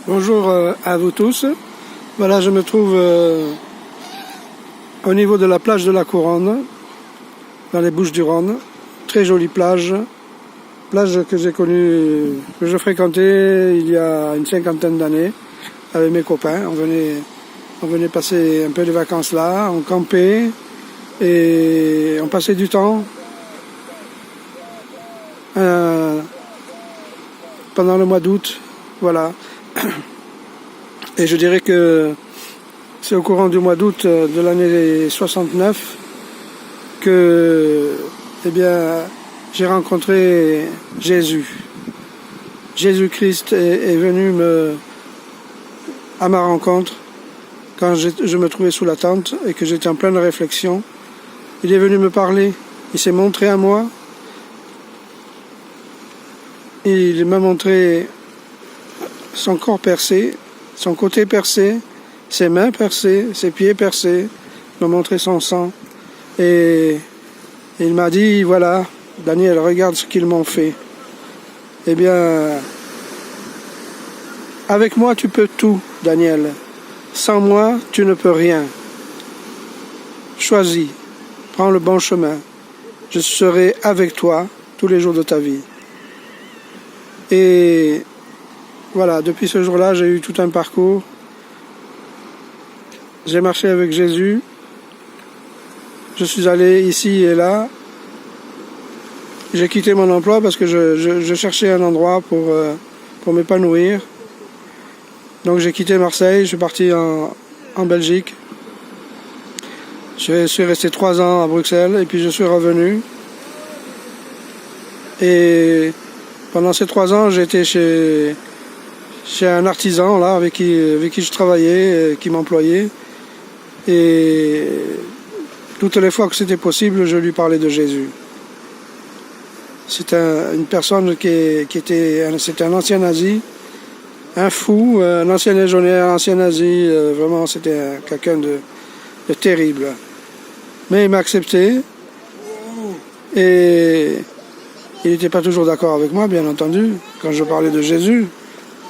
Bonjour à vous tous. Voilà, je me trouve au niveau de la plage de la Couronne, dans les Bouches-du-Rhône. Très jolie plage que j'ai connue, que je fréquentais il y a une 50aine d'années avec mes copains. On venait passer un peu de vacances là, on campait et on passait du temps pendant le mois d'août. Voilà. Et je dirais que c'est au courant du mois d'août de l'année 69 que, j'ai rencontré Jésus. Jésus-Christ est venu à ma rencontre quand je me trouvais sous la tente et que j'étais en pleine réflexion. Il est venu me parler, il s'est montré à moi. Il m'a montré son corps percé, son côté percé, ses mains percées, ses pieds percés. Il m'a montré son sang. Et il m'a dit, voilà, Daniel, regarde ce qu'ils m'ont fait. Eh bien, avec moi tu peux tout, Daniel. Sans moi, tu ne peux rien. Choisis, prends le bon chemin. Je serai avec toi tous les jours de ta vie. Et voilà, depuis ce jour-là, j'ai eu tout un parcours. J'ai marché avec Jésus. Je suis allé ici et là. J'ai quitté mon emploi parce que je cherchais un endroit pour m'épanouir. Donc j'ai quitté Marseille, je suis parti en Belgique. Je suis resté 3 ans à Bruxelles et puis je suis revenu. Et pendant ces 3 ans, j'étais chez un artisan là avec qui je travaillais, qui m'employait. Et toutes les fois que c'était possible, je lui parlais de Jésus. C'est une personne c'était un ancien nazi, un fou, un ancien légionnaire, un ancien nazi. Vraiment, c'était quelqu'un de terrible. Mais il m'a accepté et il n'était pas toujours d'accord avec moi, bien entendu, quand je parlais de Jésus.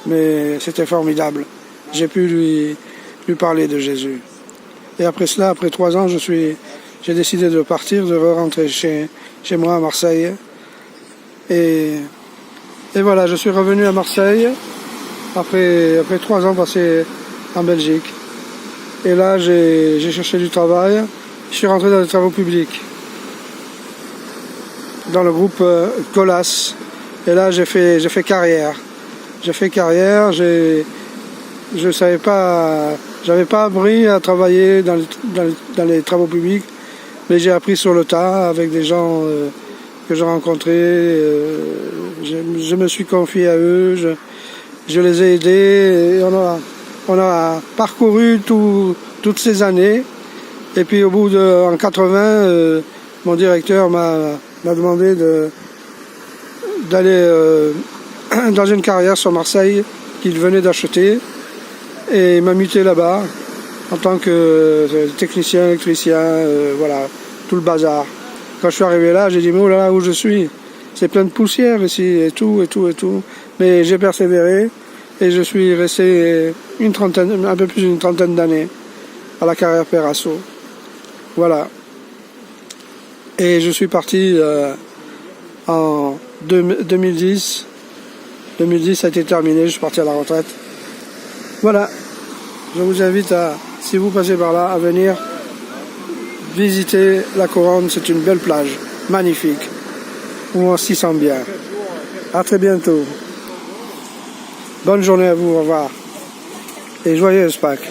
Mais c'était formidable. J'ai pu lui parler de Jésus. Et après cela, après 3 ans, j'ai décidé de partir, de re-rentrer chez moi à Marseille. Et voilà, je suis revenu à Marseille après 3 ans passés en Belgique. Et là, j'ai cherché du travail. Je suis rentré dans les travaux publics, dans le groupe Colas. Et là, j'ai fait carrière. Je savais pas, j'avais pas appris à travailler dans les travaux publics, mais j'ai appris sur le tas avec des gens que j'ai rencontrés. Je me suis confié à eux, je les ai aidés. Et on a parcouru toutes ces années. Et puis en 80, mon directeur m'a demandé d'aller dans une carrière sur Marseille qu'il venait d'acheter et il m'a muté là-bas en tant que technicien, électricien, voilà, tout le bazar. Quand je suis arrivé là, j'ai dit, mais oh là là, où je suis, c'est plein de poussière ici, et tout. Mais j'ai persévéré et je suis resté un peu plus d'une trentaine d'années à la carrière Perasso. Voilà. Et je suis parti en 2010. 2010, ça a été terminé, je suis parti à la retraite. Voilà, je vous invite si vous passez par là, à venir visiter la Couronne. C'est une belle plage, magnifique, où on s'y sent bien. À très bientôt. Bonne journée à vous, au revoir. Et joyeuse Pâques.